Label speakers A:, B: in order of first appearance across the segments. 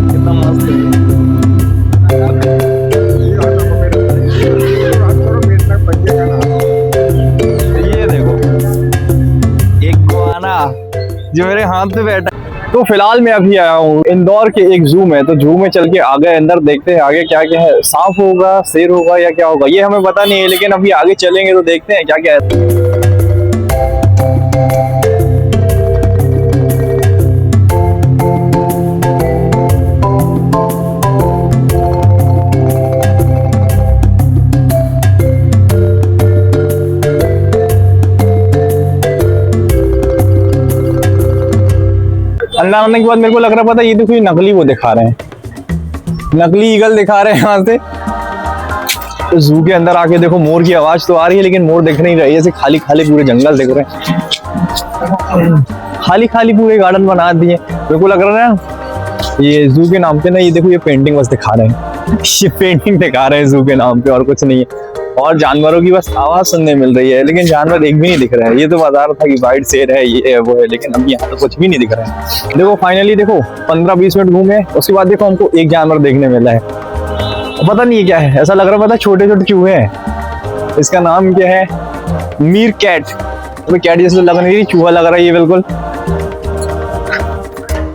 A: कितना मस्त है। ये देखो एक गुआना जो मेरे हाथ पे बैठा है। तो फिलहाल मैं अभी आया हूँ इंदौर के एक जू में। तो जू में चल के आगे अंदर देखते हैं आगे क्या क्या है। सांप होगा, शेर होगा या क्या होगा ये हमें पता नहीं है, लेकिन अभी आगे चलेंगे तो देखते हैं क्या क्या है। अंदर आने के बाद मेरे को लग रहा पता ये देखो ये नकली वो दिखा रहे हैं, नकली ईगल दिखा रहे हैं यहाँ से। तो जू के अंदर आके देखो मोर की आवाज तो आ रही है लेकिन मोर दिख नहीं रही है। ऐसे खाली खाली पूरे जंगल दिख रहे हैं, खाली खाली पूरे गार्डन बना दिए। मेरे को लग रहा है ना ये जू के नाम पे ना ये देखो ये पेंटिंग बस दिखा रहे हैं, ये पेंटिंग दिखा रहे हैं जू के नाम पे और कुछ नहीं है। और जानवरों की बस आवाज सुनने मिल रही है लेकिन जानवर एक भी नहीं दिख रहा है। ये तो बता रहा था कि वाइट शेर है ये है वो है, लेकिन अब यहाँ तो कुछ भी नहीं दिख रहा है। देखो फाइनली देखो 15-20 मिनट घूमे उसके बाद देखो हमको एक जानवर देखने मिला है, पता नहीं क्या है। ऐसा लग रहा पता छोटे छोटे चूहे हैं। इसका नाम क्या है? मीर कैट। तो कैट जैसे लग नहीं रही, चूहा लग रहा है ये बिल्कुल।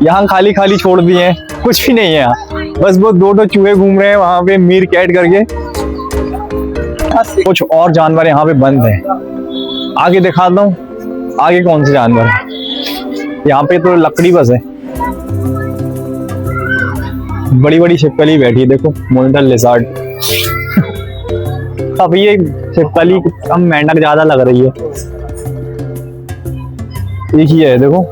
A: यहाँ खाली खाली छोड़ दिए हैं, कुछ भी नहीं है यहाँ, बस वो दो चूहे घूम रहे हैं वहां पे मीर कैट करके। कुछ और जानवर यहाँ पे बंद हैं। आगे दिखाता हूँ आगे कौन से जानवर है। यहाँ पे तो लकड़ी बस है, बड़ी बड़ी छिपकली बैठी है देखो, मॉनिटर लिजार्ड। अब ये छिपकली कम मेंढक ज्यादा लग रही है। एक ही है देखो।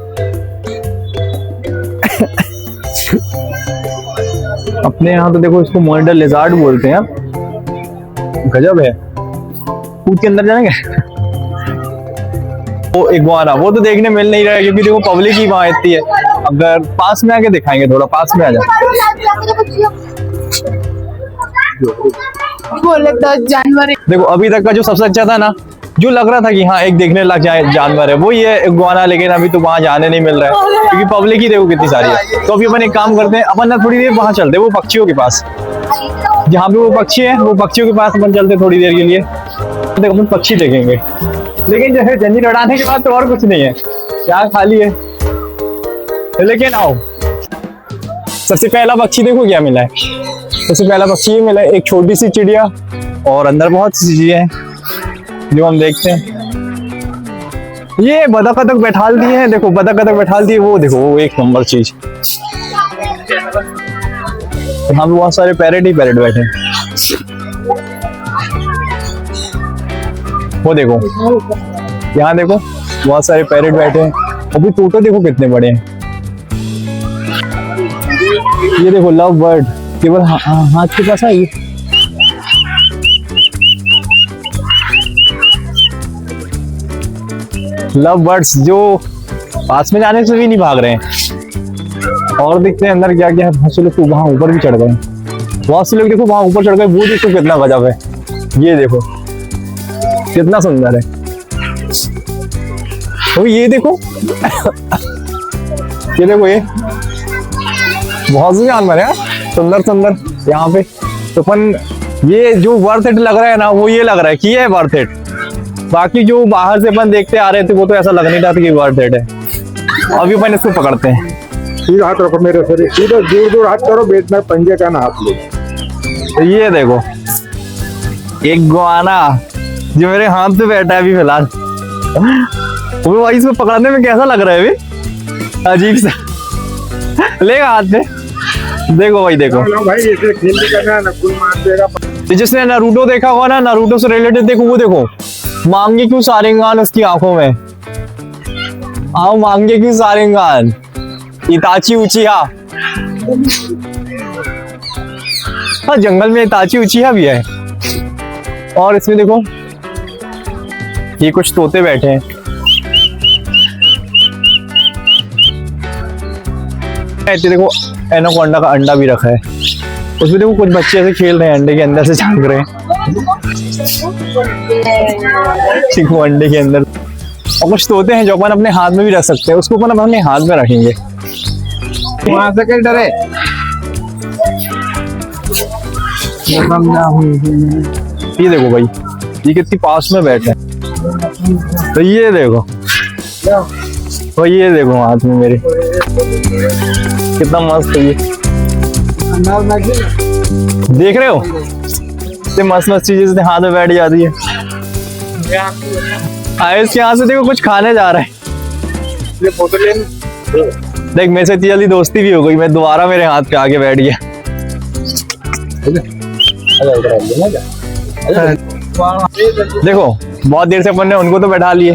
A: अपने यहाँ तो देखो इसको मॉनिटर लिजार्ड बोलते हैं। गजब है। कूद के अंदर जाएंगे। वो इग्वाना वो तो देखने मिल नहीं रहा है क्योंकि देखो पब्लिक ही वहां इतनी है। अगर पास में आके दिखाएंगे, थोड़ा पास में आ जाए।
B: जानवर
A: देखो अभी तक का जो सबसे अच्छा था ना, जो लग रहा था कि हाँ एक देखने लग जाए जानवर है, वो ये इग्वाना। लेकिन अभी तो वहां जाने नहीं मिल रहा है क्योंकि पब्लिक ही देखो कितनी सारी है। तो अभी अपन एक काम करते हैं, अपन ना थोड़ी देर वहां चलते हैं वो पक्षियों के पास, जहाँ पे वो पक्षी है वो पक्षियों के पास अपन चलते थोड़ी देर के लिए। देखो अपन पक्षी देखेंगे, लेकिन जैसे जंजीर उड़ाने के बाद तो और कुछ नहीं है, क्या खाली है। लेकिन आओ सबसे पहला पक्षी देखो क्या मिला है। सबसे पहला पक्षी ये मिला है, एक छोटी सी चिड़िया। और अंदर बहुत सी चीजें हैं जो हम देखते हैं। ये बतख बतख बैठाल दिए हैं, देखो बतख बतख बैठाल दिए। वो देखो वो एक नंबर चीज। यहाँ पे बहुत सारे पैरेट ही पैरेट बैठे हैं। वो देखो यहाँ देखो बहुत सारे पैरेट बैठे हैं। अभी तोते देखो कितने बड़े हैं। ये देखो लव बर्ड केवल हाथ के पास आई। लव बर्ड्स जो पास में जाने से भी नहीं भाग रहे हैं। और देखते हैं अंदर क्या क्या है। बहुत से लोग तो वहां ऊपर भी चढ़ गए, बहुत से लोग देखो वहां ऊपर चढ़ गए। वो देखो कितना गजब है, ये देखो कितना सुंदर है। तो ये देखो ये देखो ये बहुत से जानवर है सुंदर सुंदर यहाँ पे। तो अपन ये जो वर्थ इट लग रहा है ना, वो ये लग रहा है कि ये है वर्थ इट। बाकी जो बाहर से अपन देखते आ रहे थे वो तो ऐसा लग नहीं रहा था कि वर्थ इट है। अभी अपन इसको पकड़ते हैं।
C: सीधा हाथ रखो मेरे सर, सीधा दूर दूर हाथ करो, बेचना पंजे का ना हाथ लो।
A: तो ये देखो एक गुआना जो मेरे हाथ पे बैठा है अभी फिलहाल। वो भाई इसको पकड़ने में कैसा लग रहा है अभी, अजीब सा लेगा हाथ पे। देखो भाई देखो
C: भाई जैसे खेल करना है ना, कुल मार देगा।
A: जिसने नारुतो देखा हुआ ना, नारुतो से रिलेटेड देखो वो देखो मांगे क्यों सारेंगान उसकी आंखों में। आओ मांगे क्यों सारेंगान, इताची उचिहा। हाँ जंगल में इताची उचिहा भी है। और इसमें देखो ये कुछ तोते बैठे हैं। देखो एनाकोंडा का अंडा भी रखा है। उसमें देखो कुछ बच्चे ऐसे खेल रहे हैं, अंडे के अंदर से झांक रहे हैं। चिकू अंडे के अंदर। और कुछ तोते हैं जो अपन अपने हाथ में भी रख सकते हैं, उसको अपन अपने हाथ में रखेंगे।
C: वहां से क्या डरे?
A: ये देखो भाई, ये कितनी पास में बैठे हैं। तो ये देखो, तो ये देखो हाथ में मेरे, कितना मस्त है ये। देख रहे हो, इतने मस्त मस्त चीजें से हाथ में बैठ जाती है। आयुष के यहाँ से देखो कुछ खाने जा रहे हैं।
C: ये फोटो लेनी।
A: देख मेरे से इतनी जल्दी दोस्ती भी हो गई, मैं दोबारा मेरे हाथ पे आके बैठ गया। देखो बहुत देर से अपन ने उनको तो बैठा लिए,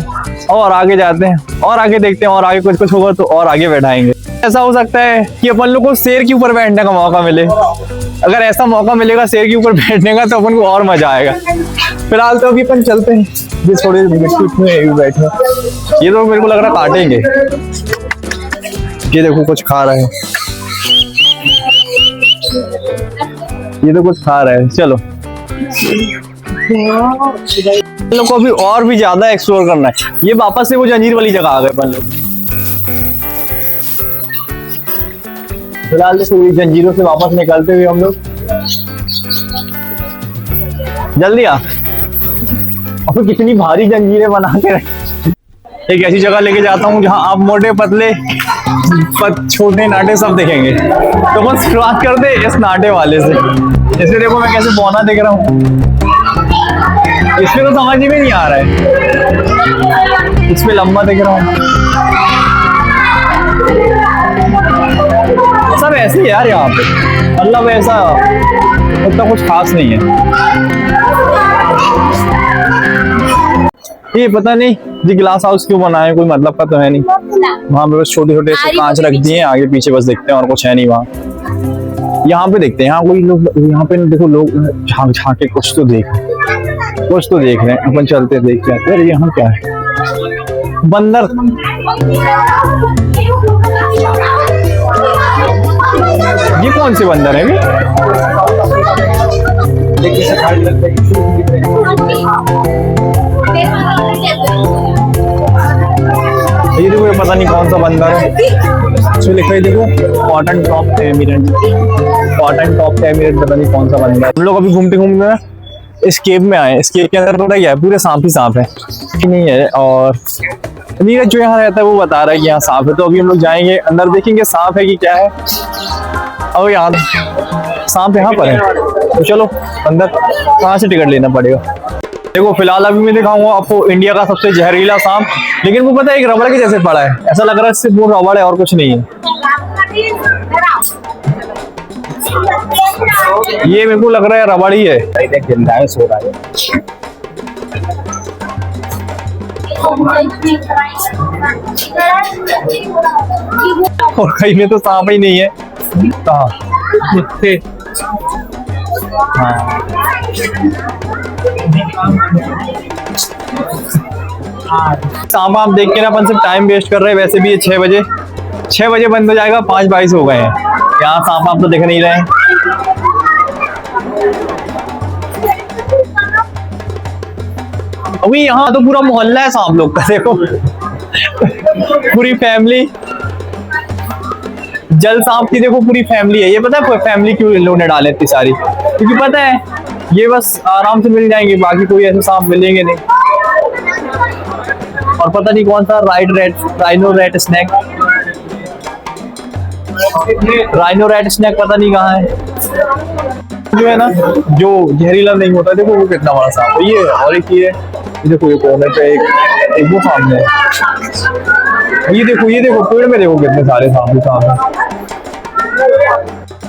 A: और आगे जाते हैं और आगे देखते हैं, और आगे कुछ कुछ होगा तो और आगे बैठाएंगे। ऐसा हो सकता है कि अपन लोग को शेर के ऊपर बैठने का मौका मिले। अगर ऐसा मौका मिलेगा शेर के ऊपर बैठने का तो अपन को और मजा आएगा। फिलहाल तो अभी अपन चलते हैं, ये थोड़ी मिट्टी में बैठे। ये तो मेरे को लग रहा है काटेंगे। ये देखो कुछ खा रहे हैं, ये तो कुछ खा रहे हैं। चलो हम लोग को अभी और भी ज्यादा एक्सप्लोर करना है। ये वापस से वो जंजीर वाली जगह आ गए अपन लोग। फिलहाल देखो ये जंजीरों से वापस निकलते हुए हम लोग, जल्दी आ। और कितनी भारी जंजीरें बना के रखी। एक ऐसी जगह लेके जाता हूँ जहाँ आप मोटे पतले छोटे नाटे सब देखेंगे। तो बस शुरुआत करते इस नाटे वाले से। इसे देखो मैं कैसे बौना देख रहा हूँ, इसमें तो समझ में नहीं आ रहा है। इसमें लंबा देख रहा हूँ, सब ऐसे ही यार यहाँ पे, मतलब ऐसा उतना कुछ खास नहीं है। ये पता नहीं ये ग्लास हाउस क्यों बनाए, कोई मतलब का तो है नहीं। वहाँ पे बस छोटे छोटे से कांच रख दिए हैं, आगे पीछे बस देखते हैं और कुछ है नहीं वहाँ। यहाँ पे देखते हैं, यहाँ कोई लोग, यहाँ पे देखो लोग झांक झांक के कुछ तो देख रहे हैं। अपन चलते देखते हैं। अरे यहाँ क्या है, बंदर। ये कौन से बंदर है? ये देखो, ये पता नहीं कौन सा बंदर है। इसमें लिखा है देखो, cotton top emirate. Cotton top emirate, पता नहीं कौन सा बंदर है। हम लोग अभी घूमते घूमते ना इस केव में आए। इस केव के अंदर पता क्या है, पूरे सांप ही सांप है कि नहीं है। और नीरज जो यहाँ रहता है वो बता रहा है कि यहाँ सांप है। तो अभी हम लोग जाएंगे अंदर, देखेंगे सांप है कि क्या है। और यहाँ सांप यहाँ पर है, तो चलो अंदर। कहाँ से टिकट लेना पड़ेगा? देखो फिलहाल अभी मैं दिखाऊंगा आपको इंडिया का सबसे जहरीला सांप। लेकिन वो पता है एक रबड़ के जैसे पड़ा है, ऐसा लग रहा है सिर्फ वो रबड़ है और कुछ नहीं है। ये मेरे को लग रहा है रबड़ ही है। सो रहा है। और कहीं में तो सांप ही नहीं है। सांप आप देख के ना अपन सिर्फ टाइम वेस्ट कर रहे हैं। वैसे भी ये 6 बजे बंद हो जाएगा, 5:22 हो गए हैं। यहाँ सांप आप तो दिख नहीं रहे हैं। अभी यहाँ तो पूरा मोहल्ला है सांप लोग का। देखो पूरी फैमिली, जल सांप की देखो पूरी फैमिली है। ये पता है फैमिली क्यों इन लोगों ने डाले इतनी सारी? क्योंकि पता है ये बस आराम से मिल जाएंगे, बाकी कोई ऐसे सांप मिलेंगे नहीं। और पता नहीं कौन सा राइनो रेट स्नैक पता नहीं कहाँ है, जो है ना जो जहरीला नहीं होता। देखो वो कितना बड़ा सांप है ये। और एक ये देखो, ये कोने पे एक वो सामने है। ये देखो पेड़ में देखो कितने सारे सांप है।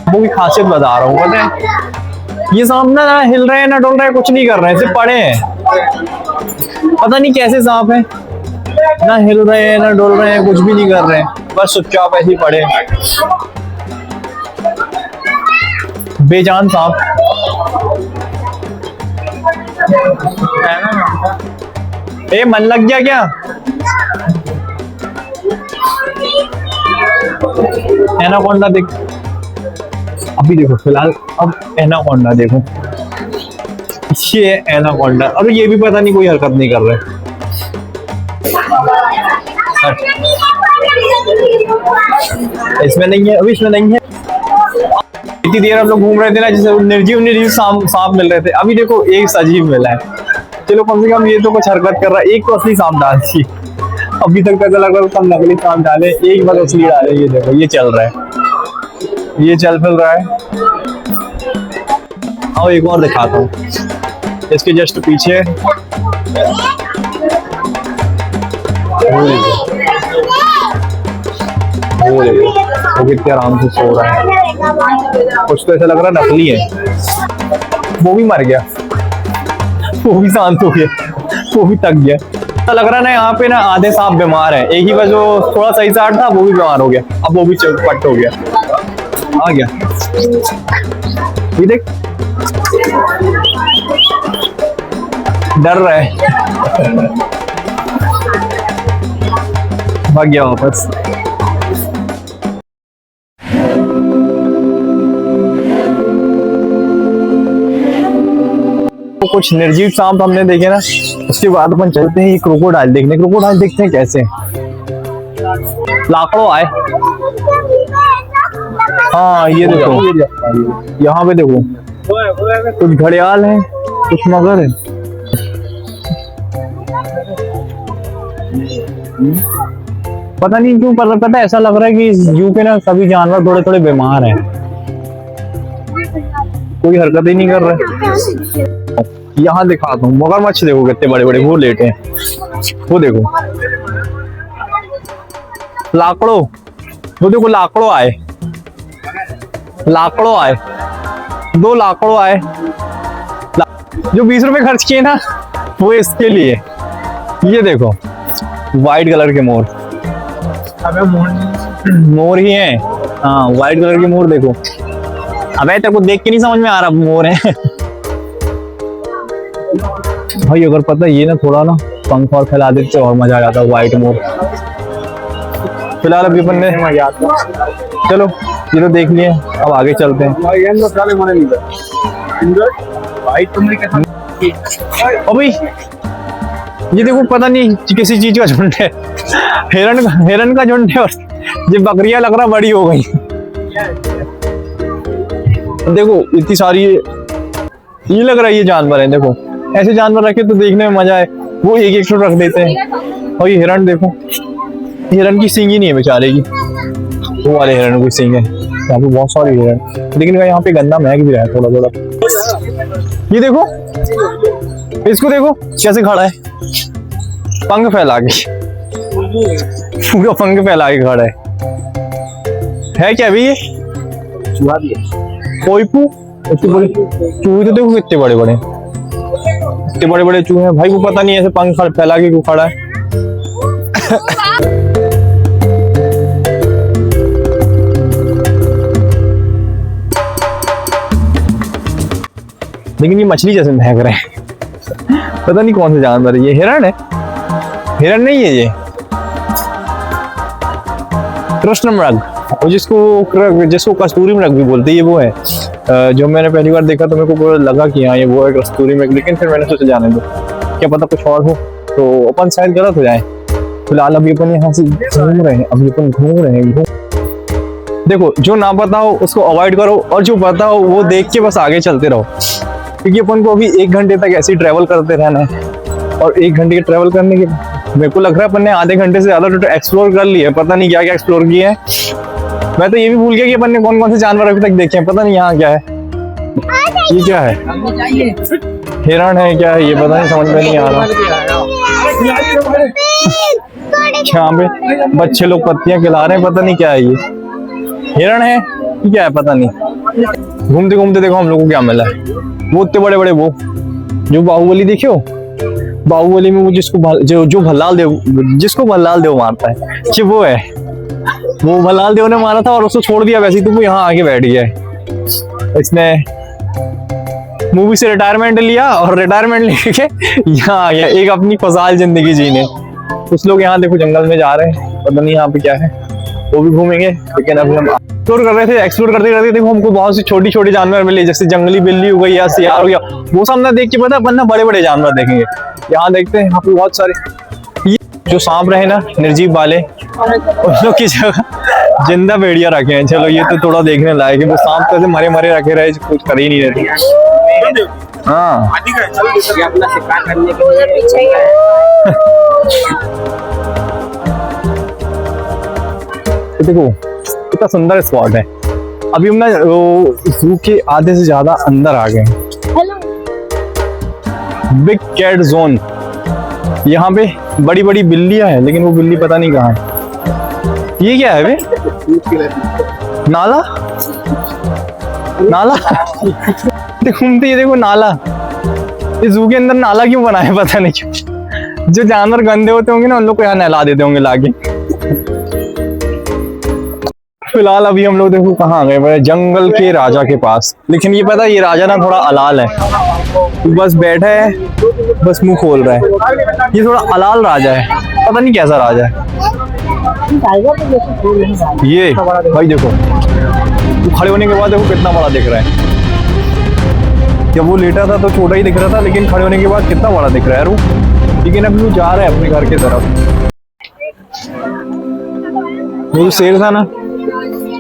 A: वो की खासियत बता रहा हूँ, पता है ये सांप ना हिल रहे हैं ना डोल रहे हैं, कुछ नहीं कर रहे हैं, सिर्फ पड़े हैं। पता नहीं कैसे सांप है, ना हिल रहे हैं ना डोल रहे हैं, कुछ भी नहीं कर रहे हैं, बस चुपचाप ऐसे ही पड़े हैं। बेजान सांप। ए मन लग गया क्या? एनाकोंडा देख। अभी देखो फिलहाल अब एनाकोंडा देखो, ये एनाकोंडा, अरे ये भी पता नहीं कोई हरकत नहीं कर रहा है। इसमें नहीं है, अभी इसमें नहीं है। इतनी देर हम लोग घूम रहे थे ना, जैसे निर्जीव निर्जीव सांप मिल रहे थे, अभी देखो एक सजीव मिला है। चलो कम से कम ये तो कुछ हरकत कर रहा है, एक तो असली सांप डाल दी। अभी तक पता लग रहा है सब नकली सांप डाले, एक बार असली डाले। ये देखो ये चल रहा है, ये चल फिर रहा है। आओ एक और दिखाता हूँ, इसके जस्ट पीछे वो कितने आराम से सो रहा है। कुछ तो ऐसा लग रहा है नकली है। वो भी मर गया, वो भी शांत हो गया, वो भी थक गया। ऐसा लग रहा है ना यहाँ पे ना आधे सांप बीमार है, एक ही बस जो थोड़ा सही से था वो भी बीमार हो गया, अब वो भी पट हो गया, आ गया। ये देख डर रहा है, भाग गया वापस। तो कुछ निर्जीव सांप हमने देखे ना, उसके बाद अपन चलते हैं ये क्रोकोडाइल देखने। क्रोकोडाइल देखते हैं कैसे लाकड़ों आए। हाँ ये देखो, यहाँ पे देखो कुछ घड़ियाल है, कुछ मगर है। पता नहीं क्यों, पता ऐसा लग रहा है कि इस जू पे ना सभी जानवर थोड़े थोड़े बीमार हैं, कोई हरकत ही नहीं कर रहे। यहाँ दिखाता हूँ, मगरमच्छ देखो कितने बड़े बड़े वो लेटे हैं, वो देखो। लाकड़ो, वो देखो लाकड़ो आए, लाकड़ो आए, 2 लाकड़ो आए। जो 20 रुपए खर्च किए ना वो इसके लिए। ये देखो व्हाइट कलर के मोर, मोर ही है। हाँ व्हाइट कलर के मोर देखो। अबे तेरे को देख के नहीं समझ में आ रहा मोर है। भाई अगर पता ये ना थोड़ा ना पंख और फैला देते और मजा आ जाता व्हाइट मोर। फिलहाल अभी अपन ने चलो ये तो देख लिए, अब आगे चलते हैं। अभी ये देखो पता नहीं किसी चीज का झुंड है, हिरन का झुंड है, और ये बकरियां लग रहा बड़ी हो गई। देखो इतनी सारी ये लग रहा है ये जानवर है। देखो ऐसे जानवर रखे तो देखने में मजा है, वो एक एक रख देते हैं। और ये हिरन देखो, हिरन की सींग ही नहीं है बेचारे की, वो वाले हिरन की सींग है। यहाँ पे बहुत सारी हिरन, लेकिन यहाँ पे गंदा महक भी रहा है थोड़ा थोड़ा। ये देखो इसको देखो कैसे खड़ा है, पंख फैला के, पूरा पंख फैला के खड़ा है क्या अभी ये कोईपू? इतने बड़े चूहे तो देखो कितने बड़े बड़े, इतने बड़े बड़े चूहे हैं भाई। वो पता नहीं ऐसे पंख फैला के क्यों खड़ा है। लेकिन ये मछली जैसे महक रहे हैं, पता नहीं कौन से जानवर है। ये हिरन है? हिरन नहीं है ये, कृष्ण मृग, जिसको कस्तूरी मृग भी बोलते हैं, ये वो है। जो मैंने पहली बार देखा तो मेरे को लगा कि हाँ ये वो है कस्तूरी मृग, लेकिन फिर मैंने सोचा जाने दो, क्या पता कुछ और हो, तो अपन शायद गलत हो जाए। फिलहाल अभी अपन यहाँ से घूम रहे हैं, अभी अपन घूम रहे हैं। देखो जो ना पता हो उसको अवॉइड करो, और जो पता हो वो देख के बस आगे चलते रहो, क्योंकि अपन को अभी 1 घंटे तक ऐसे ही ट्रेवल करते रहना है। और 1 घंटे के ट्रेवल करने के मेरे को लग रहा है अपन ने आधे घंटे से ज्यादा तो एक्सप्लोर कर लिया है, पता नहीं क्या क्या एक्सप्लोर किया है। मैं तो ये भी भूल गया कि अपन ने कौन कौन से जानवर अभी तक देखे हैं, पता नहीं यहाँ क्या है, ये क्या है, हिरण है क्या है ये पता नहीं, समझ में नहीं आ रहा। यहाँ पे बच्चे लोग पत्तियां खिला रहे हैं, पता नहीं क्या है ये, हिरण है क्या है पता नहीं। घूमते घूमते देखो हम लोग को क्या मिला है, वो इतने बड़े बड़े वो जो बाहुबली देखियो, बाहुबली में वो जिसको भल्लाल देव मारता है, कि वो है, वो भल्लाल देव ने मारा था और उसको छोड़ दिया, वैसे तो वो यहाँ आके बैठ गया है। इसने मूवी से रिटायरमेंट लिया और रिटायरमेंट लेके यहाँ आ गया एक अपनी खुशहाल जिंदगी जीने। कुछ लोग यहाँ देखो जंगल में जा रहे हैं, पता नहीं यहाँ पे क्या है। वो भी घूमेंगे। लेकिन अभी हम एक्सप्लोर कर रहे थे, एक्सप्लोर करते करते देखो हमको बहुत सी छोटी छोटी जानवर मिले, जैसे जंगली बिल्ली हो गई या सियार हो गया। वो सब ना देख के पता वरना बड़े बड़े जानवर देखेंगे। यहाँ देखते हैं यहाँ पे बहुत सारे ये जो सांप रहे ना निर्जीव वाले, उन लोग की जगह जिंदा भेड़िया रखे हैं। चलो ये तो थोड़ा देखने लायक है, सांप तो ऐसे मरे मरे रखे रहे, कुछ कर ही नहीं रहे। हाँ
B: अपना शिकार करने के लिए पीछे ही है।
A: तो देखो कितना सुंदर स्पॉट है। अभी हम ना जू के आधे से ज्यादा अंदर आ गए। बिग कैट जोन, यहाँ पे बड़ी बड़ी बिल्लियां हैं, लेकिन वो बिल्ली पता नहीं कहाँ है। ये क्या है बे? नाला नाला घूमते ये देखो नाला। इस जू के अंदर नाला क्यों बनाया पता नहीं क्यों। जो जानवर गंदे होते होंगे ना उन लोग को यहाँ नहला देते होंगे लाके। फिलहाल अभी हम लोग देखो कहाँ आ गए, जंगल के राजा के पास। लेकिन ये पता है ये राजा ना थोड़ा अलाल है, बस बैठा है, बस मुंह खोल रहा है। ये थोड़ा अलाल राजा है, पता नहीं कैसा राजा है ये। भाई देखो खड़े होने के बाद देखो कितना बड़ा दिख रहा है। जब वो लेटा था तो छोटा ही दिख रहा था, लेकिन खड़े होने के बाद कितना बड़ा दिख रहा है वो। लेकिन अभी वो जा रहा है अपने घर की तरफ। वो जो शेर था ना,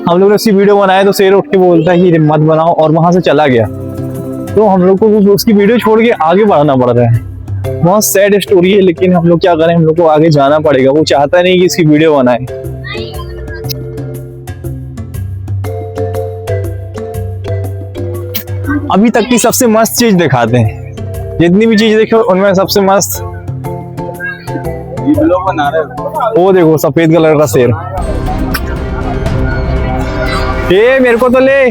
A: हम लोग ने उसकी वीडियो बनाया तो शेर उठ के बोलता है कि मत बनाओ, और वहां से चला गया। तो हम लोग को उसकी वीडियो छोड़ के आगे बढ़ना पड़ रहा है। बहुत सैड स्टोरी है, लेकिन हम लोग क्या करें, हम लोग को आगे जाना पड़ेगा। वो चाहता नहीं कि इसकी वीडियो बनाए। अभी तक की सबसे मस्त चीज दिखाते हैं। जितनी भी चीज देखो उनमें सबसे मस्त वो देखो सफेद कलर का शेर। ये मेरे को तो ले।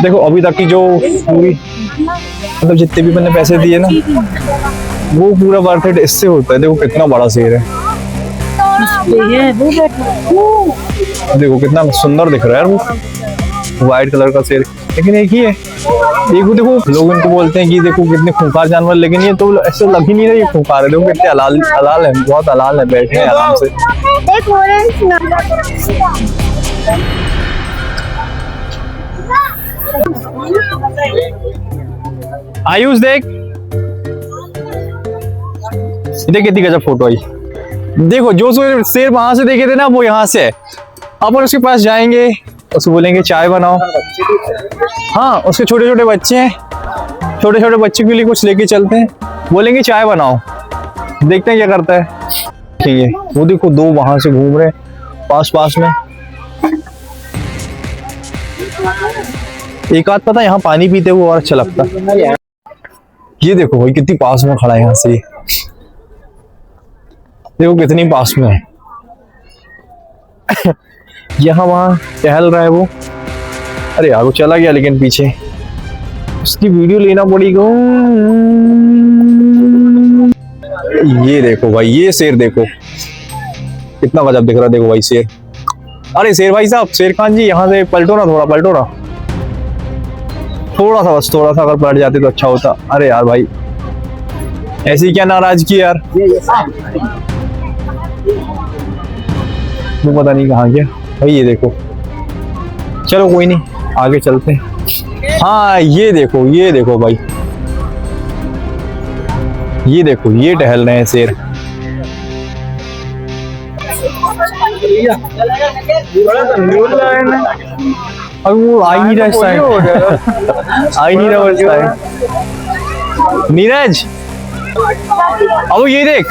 A: देखो अभी तक की जो पूरी मतलब जितने भी मैंने पैसे दिए ना वो पूरा वर्थ इट इससे होता है। देखो कितना बड़ा शेर है, देखो कितना सुंदर दिख रहा है वो व्हाइट कलर का शेर। लेकिन एक ही है, देखो देखो लोग इनको बोलते हैं कि देखो कितने खूंखार जानवर, लेकिन ये तो ऐसे लग ही नहीं रहा ये खूंखार है। देखो कितने अलाल अलाल है, बहुत अलाल है, बैठे हैं आराम से। आयुष देख देख कितनी गजब फोटो आई। देखो जो शेर वहां से देखे थे ना वो यहाँ से है। अपन उसके पास जाएंगे, उसको बोलेंगे चाय बनाओ। हाँ उसके छोटे छोटे बच्चे हैं, छोटे छोटे बच्चे के लिए कुछ लेके चलते हैं, बोलेंगे चाय बनाओ, देखते हैं क्या करता है। ठीक है वो देखो दो वहां से घूम रहे पास पास में। एक आध पता यहाँ पानी पीते हुए और अच्छा लगता। ये देखो भाई कितनी पास में खड़ा है यहाँ से, देखो कितनी पास में है। यहाँ वहां टहल रहा है वो। अरे यार वो चला गया, लेकिन पीछे उसकी वीडियो लेना पड़ेगा। ये देखो भाई ये शेर देखो कितना गजब दिख रहा है। देखो भाई शेर। अरे शेर भाई साहब, शेर खान जी यहाँ से पलटो ना, थोड़ा पलटो ना, थोड़ा सा बस, थोड़ा सा अगर पलट जाते तो अच्छा होता। अरे यार भाई ऐसी क्या नाराजगी यार, वो पता नहीं कहाँ गया भाई। ये देखो चलो कोई नहीं आगे चलते हैं। हाँ ये देखो भाई, ये देखो ये टहल रहे हैं शेर। अब वो आ ही नहीं रहा इस टाइम, आ ही नहीं रहा इस टाइम। नीरज अब ये देख,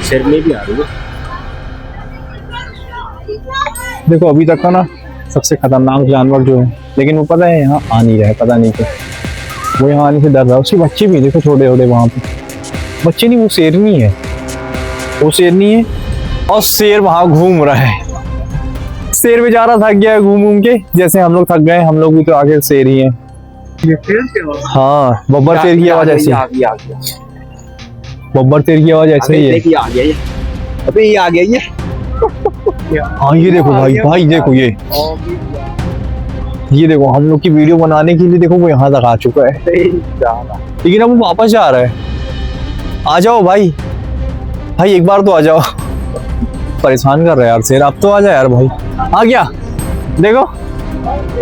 B: शर्मी भी आ रही है।
A: देखो अभी तक का ना सबसे खतरनाक जानवर जो है, लेकिन वो पता है यहाँ आ नहीं रहा है, पता नहीं क्यों। वो यहाँ आने से डर रहा है। उसके बच्चे भी देखो छोटे छोटे वहां पे, बच्चे नहीं वो शेरनी है, वो शेरनी है और शेर वहां घूम रहा है। शेर बेचारा थक गया है घूम घूम के, जैसे हम लोग थक गए। हम लोग भी तो आगे शेर ही हैं। हाँ बब्बर शेर की आवाज ऐसी। बब्बर शेर की आवाज ऐसे ही है।
B: देखिए आ गया ये, अबे ये आ गया ये।
A: हाँ ये देखो भाई, भाई देखो ये देखो हम लोग की वीडियो बनाने के लिए देखो वो यहाँ तक आ चुका है, लेकिन अब वो वापस जा रहा है। आ जाओ भाई, भाई एक बार तो आ जाओ, परेशान कर रहा है यार शेर। अब तो आ जा यार भाई। आ गया, देखो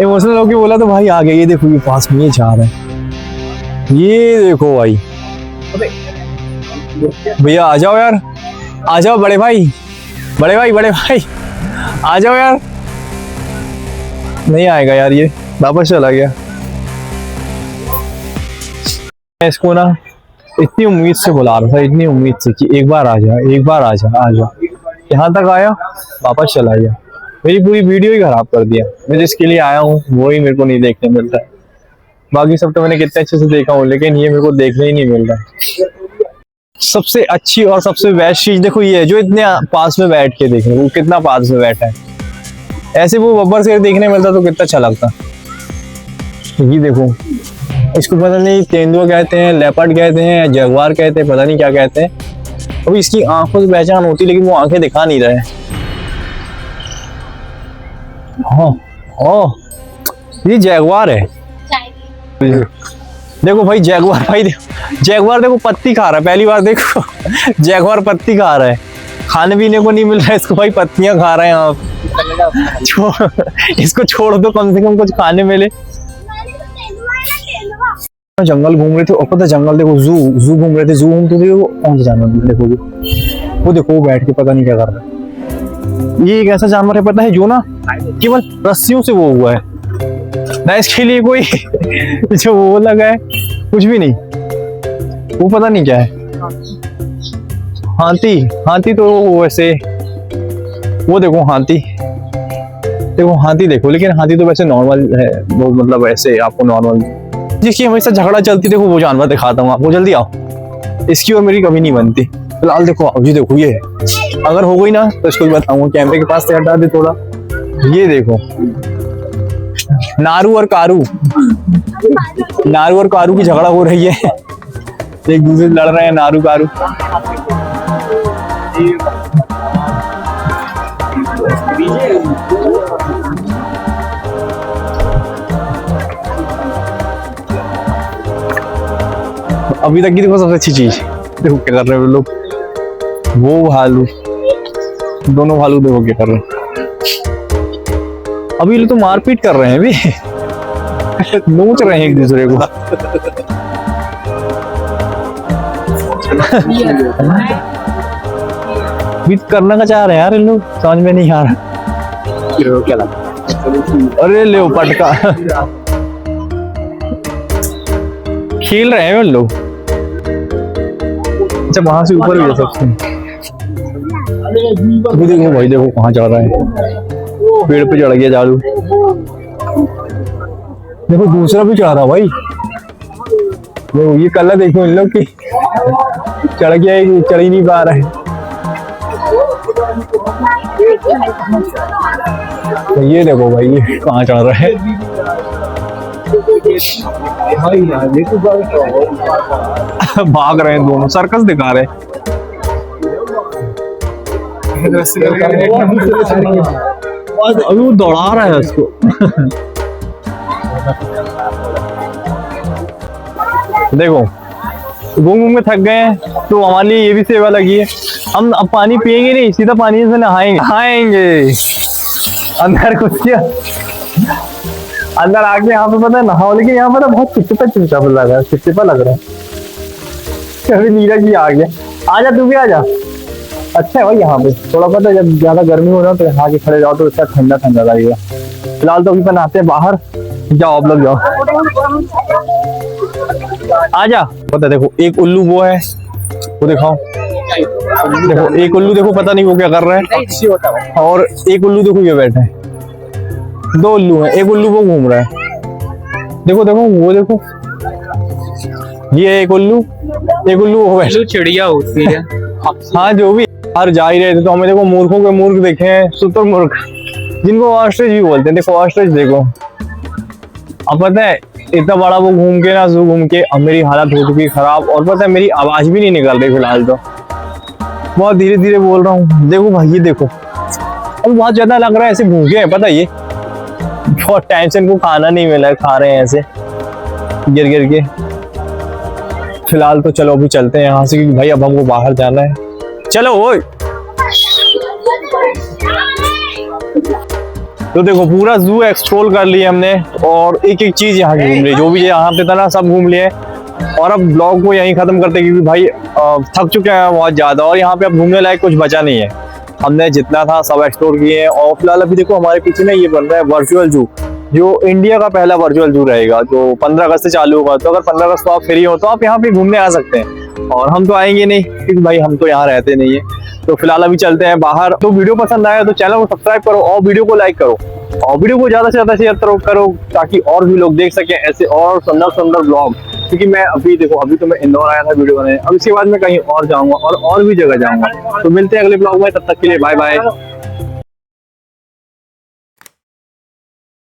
A: इमोशनल होके बोला तो भाई आ गया। ये देखो ये पास में ये जा रहा है, ये देखो भाई। भैया आ जाओ यार, आ जाओ बड़े भाई, बड़े भाई, बड़े भाई आ जाओ यार। नहीं आएगा यार, ये वापस चला गया। मैं इसको ना इतनी उम्मीद से बुला रहा था, इतनी उम्मीद से कि एक बार आ जा, एक बार आ जा, आ जा। यहाँ तक आया, वापस चला गया। मेरी पूरी वीडियो ही खराब कर दिया। मैं जिसके लिए आया हूँ वो ही मेरे को नहीं देखने मिलता है। बाकी सब तो मैंने कितने अच्छे से देखा हूँ, लेकिन ये मेरे को देखने ही नहीं मिल रहा है। सबसे अच्छी और सबसे बेस्ट चीज देखो ये है, जो इतने पास में बैठ के देख रहे, वो कितना पास में बैठा है। ऐसे वो बब्बर शेर देखने मिलता तो कितना अच्छा लगता। ये देखो, इसको पता नहीं तेंदुआ कहते हैं, लेपर्ड कहते हैं, जगुआर कहते हैं, पता नहीं क्या कहते हैं। अभी इसकी आंखों से पहचान होती, लेकिन वो आंखें दिखा नहीं रहे। हाँ, ओह ये जगुआर है। देखो भाई जगुआर, भाई जगुआर देखो पत्ती खा रहा है। पहली बार देखो जगुआर पत्ती खा रहा है। खाने पीने को नहीं मिल रहा है इसको, भाई पत्तियां खा रहे हैं आप। इसको छोड़ दो, कम से कम कुछ खाने मिले। जंगल घूम रहे थे, और पता जंगल देखो जू घूम रहे थे। जू घूम तो देखो कौन सा जानवर देखो, वो देखो वो बैठ के पता नहीं क्या कर रहा है। ये एक ऐसा जानवर है पता है जो ना केवल रस्सियों से वो हुआ है ना, इसके लिए कोई जो वो लगा है कुछ भी नहीं। वो पता नहीं क्या है। हाथी तो वैसे वो देखो हाथी देखो, लेकिन हाथी तो वैसे नॉर्मल है वो, मतलब ऐसे आपको नॉर्मल जिसकी हमेशा झगड़ा चलती देखो वो जानवर दिखाता हूँ आपको। जल्दी आओ, इसकी और मेरी कभी नहीं बनती। फिलहाल देखो आओ जी, देखो ये अगर हो गई ना तो इसको बताऊंगा। कैमरे के पास से हटा दे थोड़ा। ये देखो नारू और कारू की झगड़ा हो रही है। एक दूसरे से लड़ रहे हैं नारू कारू। अभी तक की देखो सबसे अच्छी चीज देखो क्या कर रहे हैं लोग। वो भालू, दोनों भालू देखो क्या कर रहे हैं। अभी लोग तो मारपीट कर रहे हैं, अभी नोच रहे हैं एक दूसरे को। भी करना का चाह रहे हैं यार इन लोग, समझ में नहीं आ रहा। अरे ले पटका खेल रहे हैं लोग। अच्छा वहां से ऊपर भी जा सकते हैं। अभी देखो भाई, देखो कहाँ जा रहा है, पेड़ पे चढ़ गया जालू। देखो दूसरा भी चढ़ रहा भाई। देखो ये कलर देखो इन लोग की, चढ़ गया है, चढ़ ही नहीं पा रहा है। तो ये देखो भाई ये कहाँ चढ़ रहा है। भाग रहे हैं दोनों, सर्कस दिखा रहे हैं। अभी वो दौड़ा रहा है उसको। देखो घूम के थक गए हैं तो हमारे लिए ये भी सेवा लगी है। हम अब पानी पिएंगे नहीं, सीधा पानी से नहाएंगे। अंदर कुछ क्या, अंदर आके यहाँ पे पता है नहाओ, लेकिन यहाँ पर बहुत चिपचिपा लग रहा है, चिपचिपा लग रहा है। अभी नीरज भी आ गया। आजा तू भी आजा। अच्छा है भाई यहाँ पे थोड़ा, पता है जब ज्यादा गर्मी हो ना तो यहाँ के खड़े जाओ तो अच्छा ठंडा ठंडा लगेगा। फिलहाल तो अभी अपन आते हैं बाहर। जाओ आप लोग जाओ, आजा। पता देखो एक उल्लू वो है, वो दिखाओ। देखो एक उल्लू देखो, पता नहीं वो क्या कर रहा है। और एक उल्लू देखो ये बैठा है। दो उल्लू हैं, एक उल्लू वो घूम रहा है। देखो देखो वो देखो, ये एक उल्लू वो बैठा।
B: चिड़िया होती है।
A: हाँ जो भी, बाहर जा ही रहे थे तो हमें देखो मूर्खों के मूर्ख देखे हैं, शुतुरमुर्ग जिनको ऑस्ट्रिच भी बोलते हैं। देखो ऑस्ट्रिच देखो। अब पता है इतना बड़ा वो घूम के ना, जू घूम के अब मेरी हालत हो चुकी खराब, और पता है मेरी आवाज भी नहीं निकल रही फिलहाल तो, बहुत धीरे धीरे बोल रहा हूँ। देखो भाई ये देखो, अब बहुत ज्यादा लग रहा है ऐसे भूखे हैं, पता है ये बहुत टाइम से इनको खाना नहीं मिला है, खा रहे हैं ऐसे गिर गिर के। फिलहाल तो चलो अभी चलते हैं यहाँ से, क्योंकि भाई अब हमको बाहर जाना है। चलो ओए। तो देखो पूरा जू एक्सप्लोर कर लिया हमने, और एक एक चीज यहाँ की घूम ली, जो भी यहाँ पे था ना सब घूम लिए। और अब ब्लॉग को यहीं खत्म करते हैं, क्योंकि भाई थक चुके हैं बहुत ज्यादा, और यहाँ पे अब घूमने लायक कुछ बचा नहीं है। हमने जितना था सब एक्सप्लोर किए हैं। और फिलहाल अभी देखो हमारे पीछे ना ये बन रहा है वर्चुअल जू, जो इंडिया का पहला वर्चुअल जू रहेगा, जो 15 अगस्त से चालू होगा। तो अगर 15 अगस्त को आप फ्री हो तो आप यहाँ पे घूमने आ सकते हैं, और हम तो आएंगे नहीं, क्योंकि भाई हम तो यहाँ रहते नहीं है। तो फिलहाल अभी चलते हैं बाहर। तो वीडियो पसंद आया तो चैनल को सब्सक्राइब करो, और वीडियो को लाइक करो, और वीडियो को ज्यादा से ज्यादा शेयर करो, ताकि और भी लोग देख सकें ऐसे और सुंदर सुंदर ब्लॉग। क्योंकि मैं अभी देखो, अभी तो मैं इंदौर आया था वीडियो बनाने, अब इसके बाद मैं कहीं और जाऊंगा और भी जगह जाऊंगा। तो मिलते हैं अगले ब्लॉग में, तब तक के लिए बाय बाय।